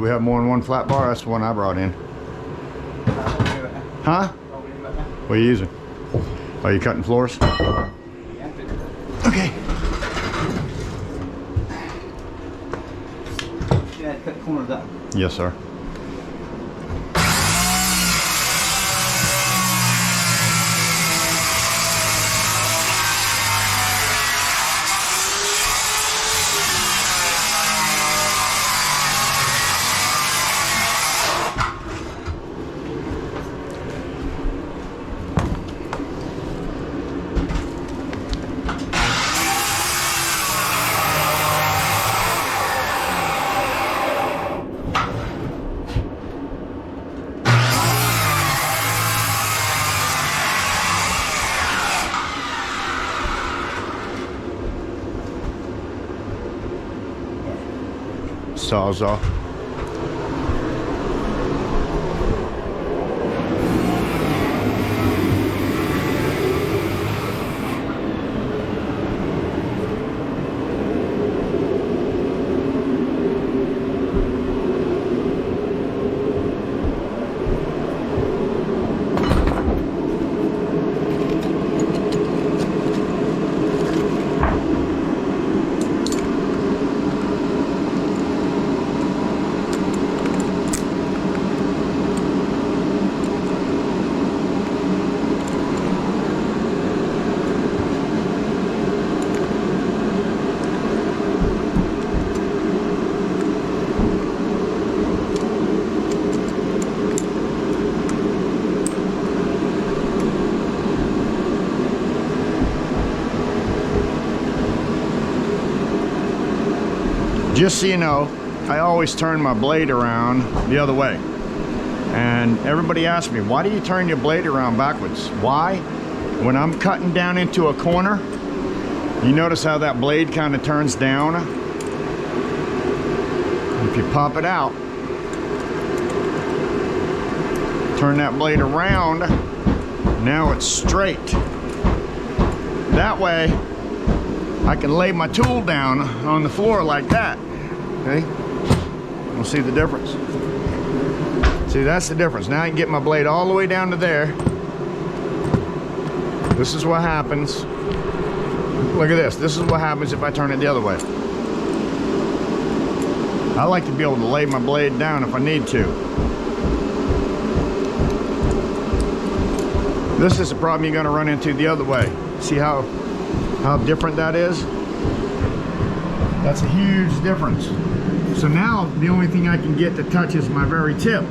we have more than one flat bar? That's the one I brought in. Huh? What are you using? Are you cutting floors? Okay. Yeah, cut corners up. Yes, sir. Sawzall. Just so you know, I always turn my blade around the other way. And everybody asks me, why do you turn your blade around backwards? Why? When I'm cutting down into a corner, you notice how that blade kind of turns down? If you pop it out, turn that blade around, now it's straight. That way, I can lay my tool down on the floor like that. Okay, we'll see the difference. See, that's the difference. Now I can get my blade all the way down to there. This is what happens. Look at this. This is what happens if I turn it the other way. I like to be able to lay my blade down if I need to. This is the problem you're going to run into the other way. See how different that is? That's a huge difference. So now the only thing I can get to touch is my very tip.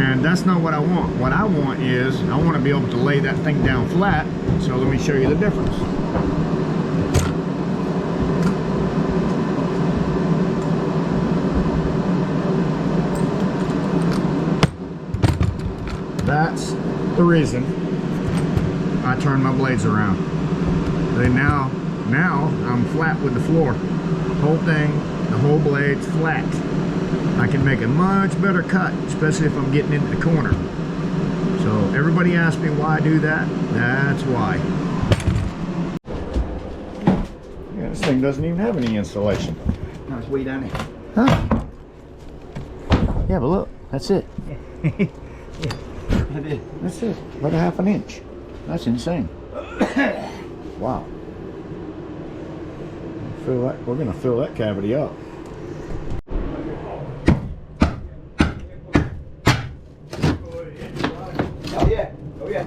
And that's not what I want. What I want is, I want to be able to lay that thing down flat. So let me show you the difference. That's the reason I turn my blades around. Now I'm flat with the floor. Whole thing, the whole blade's flat. I can make a much better cut, especially if I'm getting into the corner. So everybody asks me why I do that. That's why. Yeah, this thing doesn't even have any insulation. No, it's way down there. Huh? Yeah, but look, that's it. Yeah. That's it. Like a half an inch. That's insane. Wow. Fill that, we're gonna fill that cavity up. Oh yeah. Oh yeah.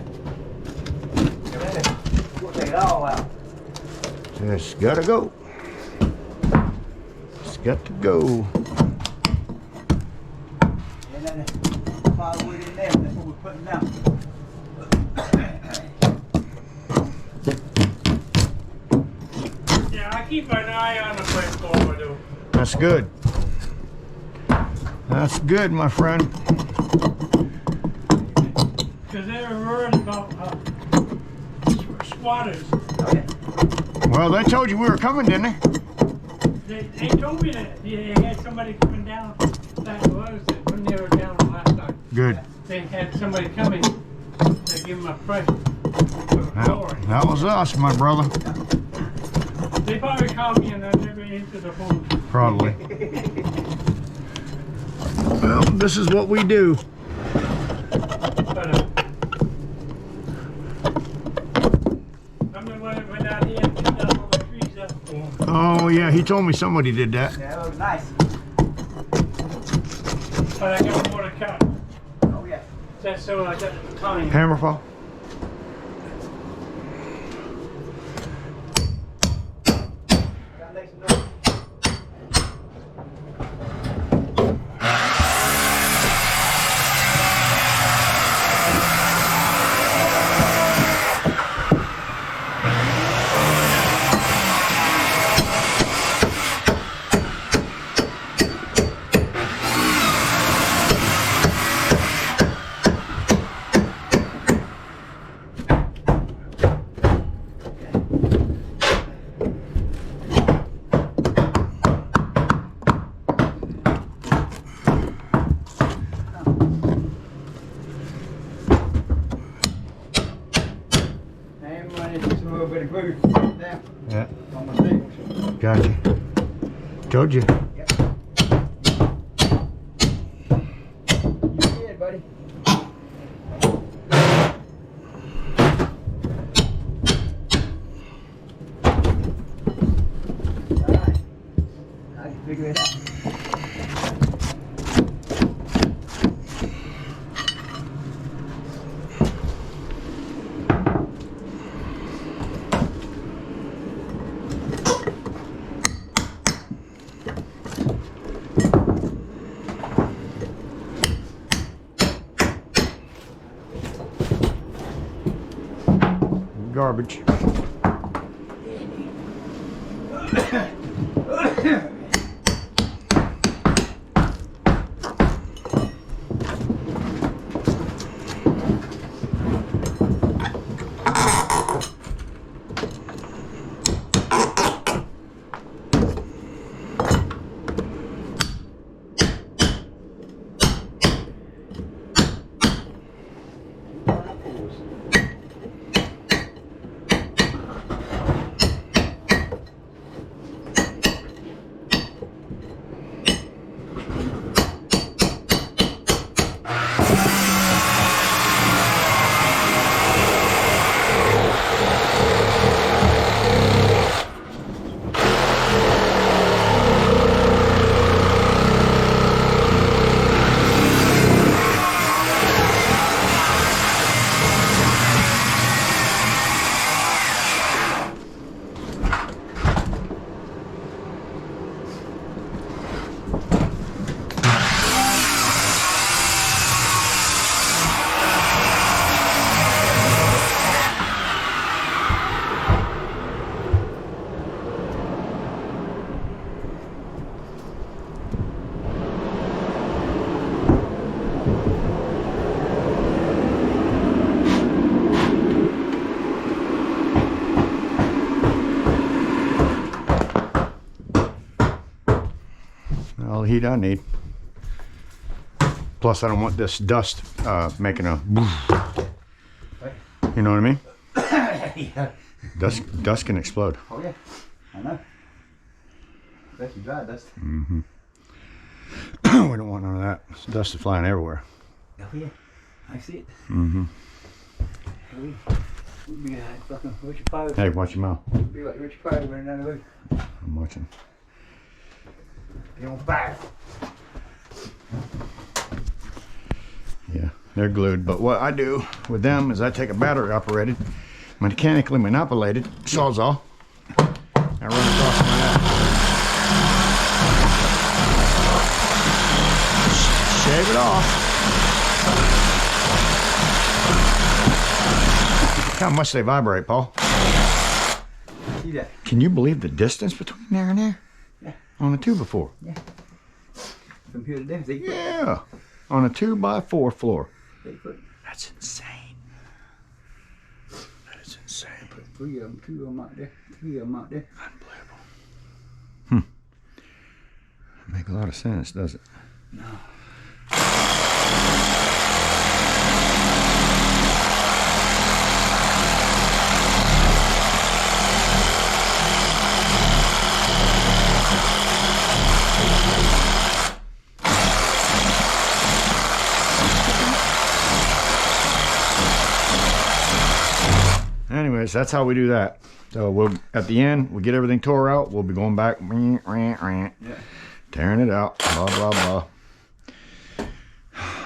We'll take it all out. Just gotta go. Just got to go. And then firewood in there. That's what we're putting down. I keep an eye on the place over there. That's good. That's good, my friend. Because they were worried about squatters. Oh yeah. Well, they told you we were coming, didn't they? They told me that they had somebody coming down. That was it when they were down last time. Good. They had somebody coming to give them a price for the floor. That was us, my brother. They probably called me and I never answered the phone. Probably. Well, this is what we do. But I'm the one that went out here and picked up all the trees up for him. Oh yeah, he told me somebody did that. Yeah, that was nice. But I got more to cut. Oh yeah. That's so I got time. Hammerfall. Gotta make some noise. And running just a little bit of glue down Yeah. on my fingers. Gotcha. Told you. Yep. You did, buddy. Alright. I can figure it out. Garbage. All the heat I need. Plus, I don't want this dust making a. You know what I mean? Yeah. Dust can explode. Oh yeah, I know. Especially dry dust. Mm-hmm. We don't want none of that. Dust is flying everywhere. Oh yeah, I see it. Mm-hmm. We be like fucking Richard Pryor. Hey, watch your mouth. Be like Richard Pryor running down the road. I'm watching. Be on fire. Yeah, they're glued. But what I do with them is I take a battery operated, mechanically manipulated sawzall. I run across my shave it off. How much they vibrate, Paul? See that? Can you believe the distance between there and there? Yeah. On a 2x4. Yeah. From here to there, 8 foot. Yeah. On a 2x4 floor. 8 foot. That's insane. That is insane. Put 3 of them, 2 of them out there, 3 of them out there. Unbelievable. Make a lot of sense, does it? No. Anyways, that's how we do that. So we'll, at the end, we get everything tore out. We'll be going back, tearing it out, blah, blah, blah.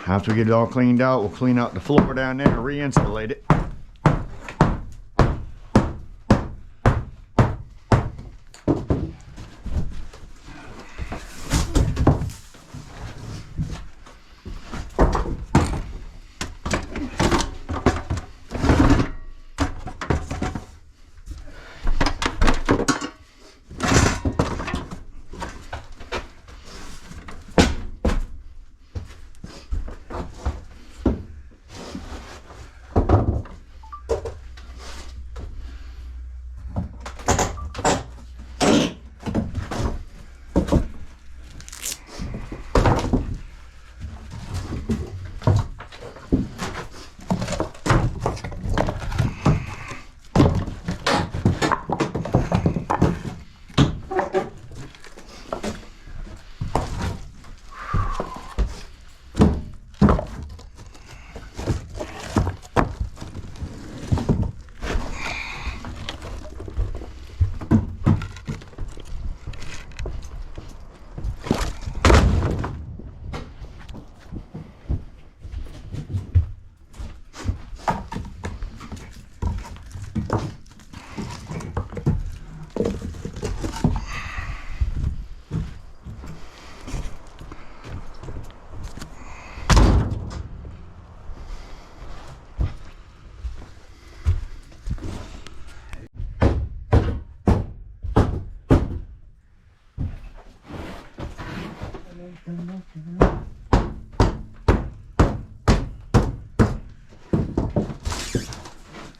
After we get it all cleaned out, we'll clean out the floor down there and reinstallate it.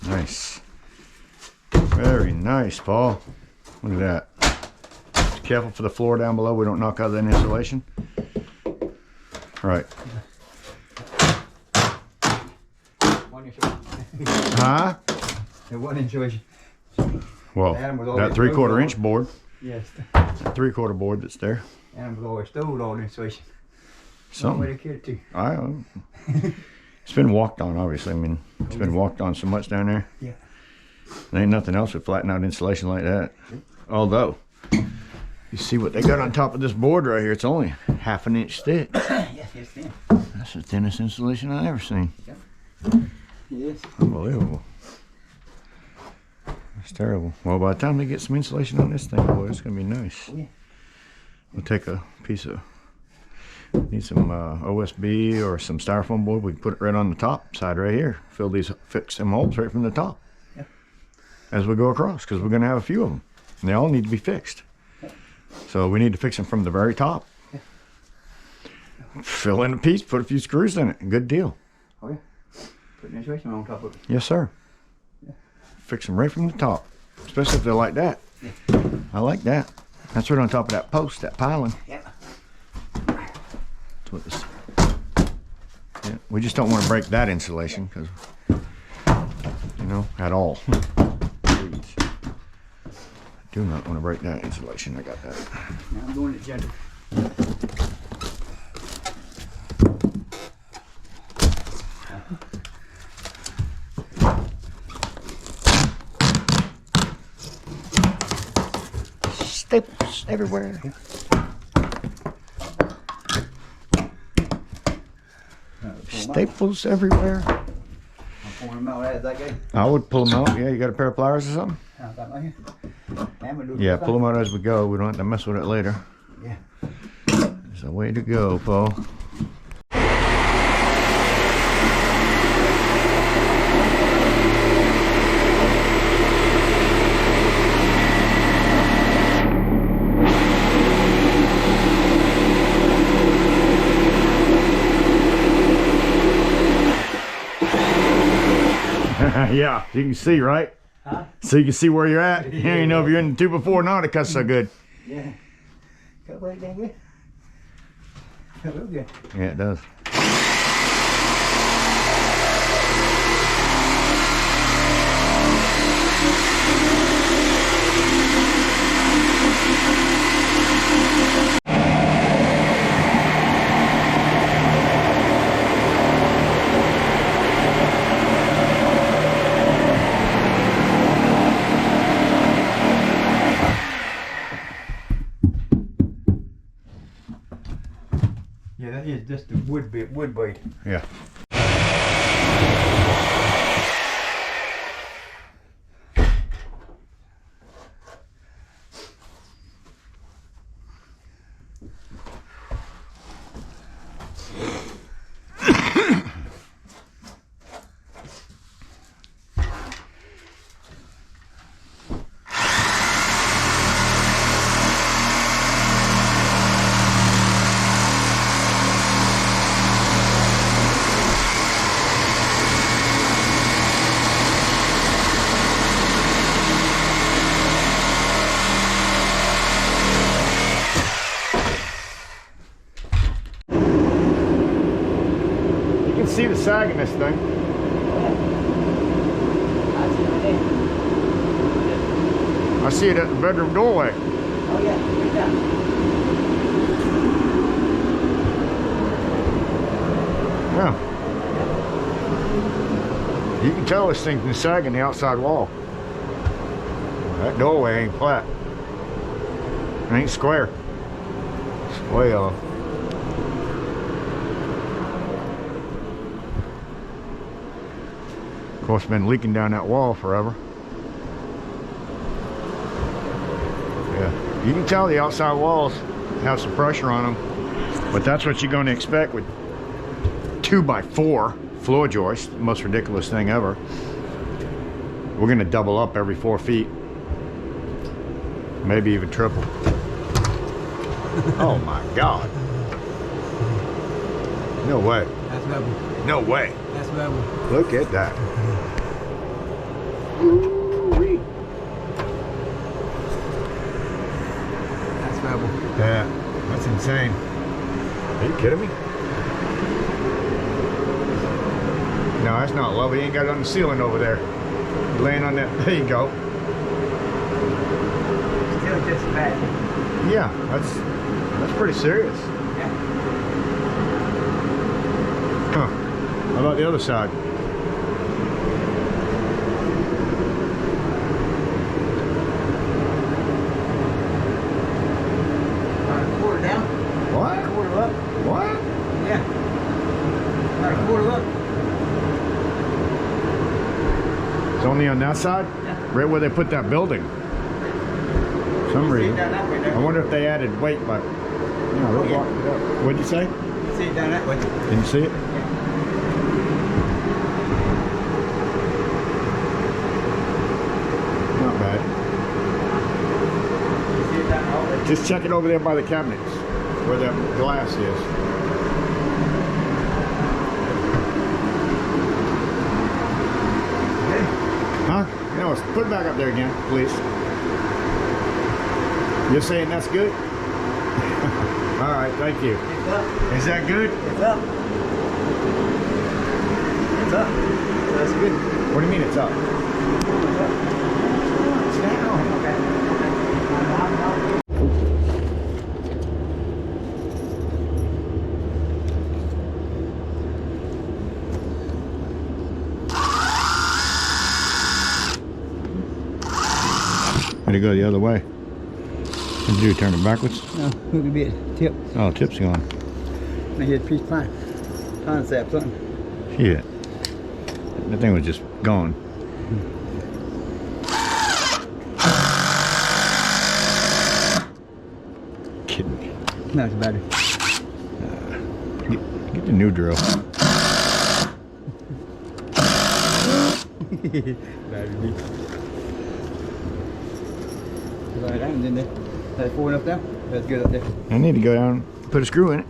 Nice. Very nice, Paul. Look at that. Be careful for the floor down below. We don't knock out that insulation. Right. Huh? One insulation. Well, that 3/4 inch board. Yes. That 3/4 board that's there. And I've always stole all the insulation. Some. Way to kid too. It's been walked on, obviously. I mean, it's been walked on so much down there. Yeah. There ain't nothing else with flatten out insulation like that. Although, you see what they got on top of this board right here. It's only 1/2 inch thick. Yes, it's thin. That's the thinnest insulation I've ever seen. Yes. Unbelievable. It's terrible. Well, by the time they get some insulation on this thing, boy, it's gonna be nice. Yeah. We'll take a piece of, need some OSB or some styrofoam board. We can put it right on the top side right here. Fix some holes right from the top. Yeah. As we go across, because we're gonna have a few of them. And they all need to be fixed. Yeah. So we need to fix them from the very top. Yeah. Fill in a piece, put a few screws in it. Good deal. Oh yeah. Put the insulation on top of it. Yes, sir. Yeah. Fix them right from the top, especially if they're like that. Yeah. I like that. That's right on top of that post, that piling. Yeah. That's what this. Yeah. We just don't want to break that insulation, because, you know, at all. Please. I do not want to break that insulation. I got that. Now I'm doing it gentle. Staples everywhere. Staples everywhere. I'm pulling them out as I go. I would pull them out. Yeah, you got a pair of pliers or something? I've got my hand. I'm gonna do it Yeah, this pull them out as we go. We don't have to mess with it later. Yeah. It's a way to go, Paul. Yeah, you can see, right? Huh? So you can see where you're at. Yeah, you know if you're in the 2x4 or not, it cuts so good. Yeah. Cut right down good. Cut real good. Yeah, it does. Yeah, that is just the wood blade. Yeah. See the sag in this thing. I see it at the bedroom doorway. Oh yeah, right down. Yeah. You can tell this thing's been sagging the outside wall. That doorway ain't flat. It ain't square. It's way off. Of course, been leaking down that wall forever. Yeah, you can tell the outside walls have some pressure on them, but that's what you're going to expect with 2x4 floor joist, the most ridiculous thing ever. We're going to double up every 4 feet, maybe even triple. Oh my God! No way! That's level. No way! That's level. Look at that! Ooh-wee. That's level. Yeah, that's insane. Are you kidding me? No, that's not level. You ain't got it on the ceiling over there. You're laying on that. There you go. Still just bad. Yeah, that's pretty serious. Yeah. Huh. How about the other side? Quarter down. What? Quarter up. What? Yeah. About a quarter up. It's only on that side? Yeah. Right where they put that building. For some reason. Down that way I there. wonder if they added weight, but you know, they'll walk it up. What'd you say? See it down that way. Didn't see it? Yeah. Not bad. See it down that way. Just check it over there by the cabinets, where the glass is. Huh? No, put it back up there again, please. You're saying that's good? All right, thank you. It's up. Is that good? It's up. It's up. That's good. What do you mean it's up? It's up. It's down. Okay. Had to go the other way. What'd you do, turn it backwards? No, look a bit. Tip. Oh, tip's gone. I hit a piece of pine. Pine sap something. Shit. That thing was just gone. Kidding me. No, it's a battery. Get the new drill. Battery. Right down in there. That's full enough now? That's good up there. I need to go down and put a screw in it.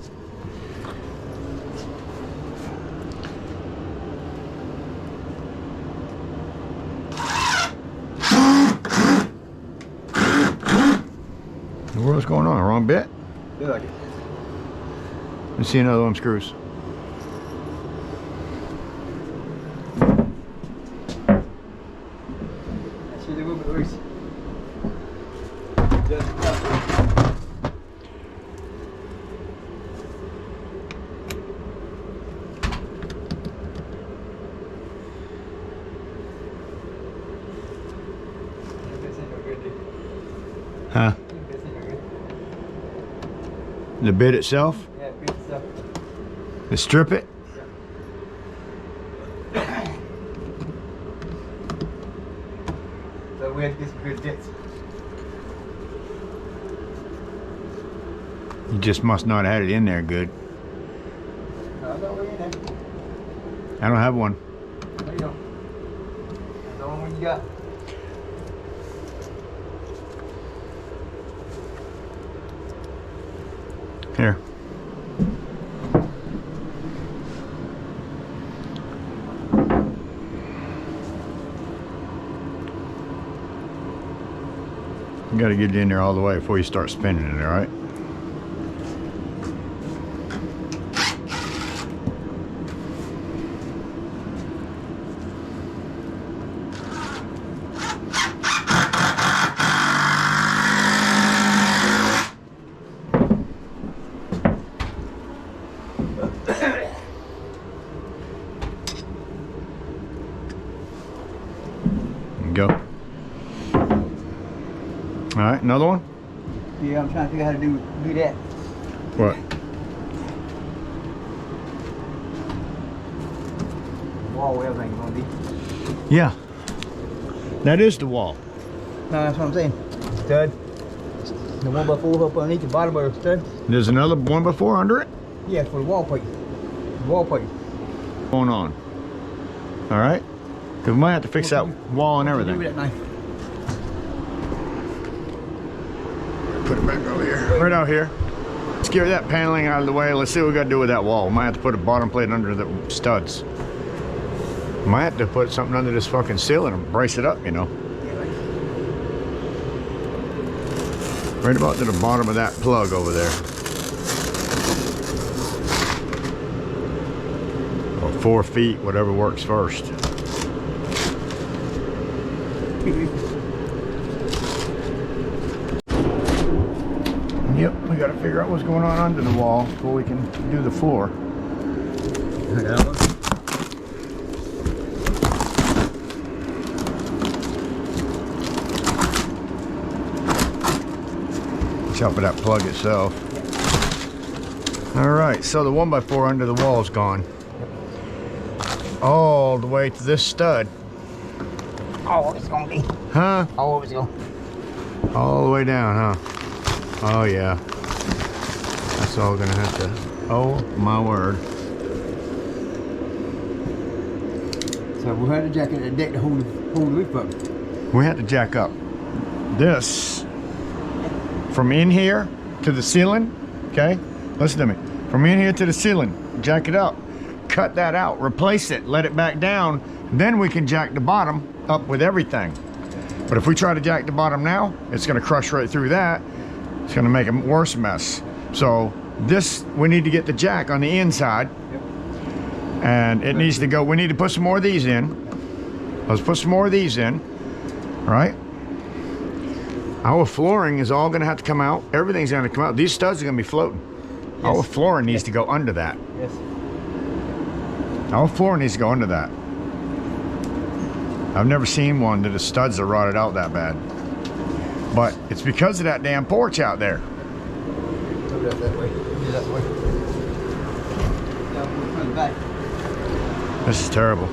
What's going on? Wrong bit? Feel like it. Let's see another one of them screws. That should a little bit loose. Just enough. This ain't no good, dude. Huh? This ain't no good. The bit itself? Yeah, good stuff. To strip it? So we have to get some good bits. You just must not have had it in there good. No, we're in there. I don't have one. No, you don't. That's the only one you got. Here. You gotta get it in there all the way before you start spinning it, all right? Go. All right, another one? Yeah, I'm trying to figure out how to do that. What? Wall where everything's gonna be. Yeah. That is the wall. No, that's what I'm saying. Stud. The 1x4 up underneath the bottom of the stud. There's another 1x4 under it? Yeah, for the wall plate. The wall plate. Going on. All right? Because we might have to fix that wall and everything. Do with that knife. Put it back over here. Right out here. Let's get that paneling out of the way. Let's see what we got to do with that wall. We might have to put a bottom plate under the studs. Might have to put something under this fucking ceiling and brace it up, you know. Right about to the bottom of that plug over there. Or 4 feet, whatever works first. Yep, we got to figure out what's going on under the wall before we can do the floor. Watch out for that plug itself. All right, so the 1x4 under the wall is gone. All the way to this stud. Oh, it's gonna be. Huh? Oh, it's gonna. All the way down, huh? Oh yeah. That's all gonna have to. Oh my word. So we'll have to jack it at the deck to hold the roof up. We have to jack up this from in here to the ceiling. Okay, listen to me. From in here to the ceiling, jack it up, cut that out, replace it, let it back down. Then we can jack the bottom up with everything. But if we try to jack the bottom now, it's gonna crush right through that. It's gonna make a worse mess. So this, we need to get the jack on the inside. Yep. And it needs to go, we need to put some more of these in. Let's put some more of these in, right? Our flooring is all gonna have to come out. Everything's gonna come out. These studs are gonna be floating. Yes. Our flooring needs to go under that. Yes. Our floor needs to go under that. I've never seen one that the studs are rotted out that bad. But it's because of that damn porch out there. Go that way. Do that way. Yeah, we'll turn back. This is terrible.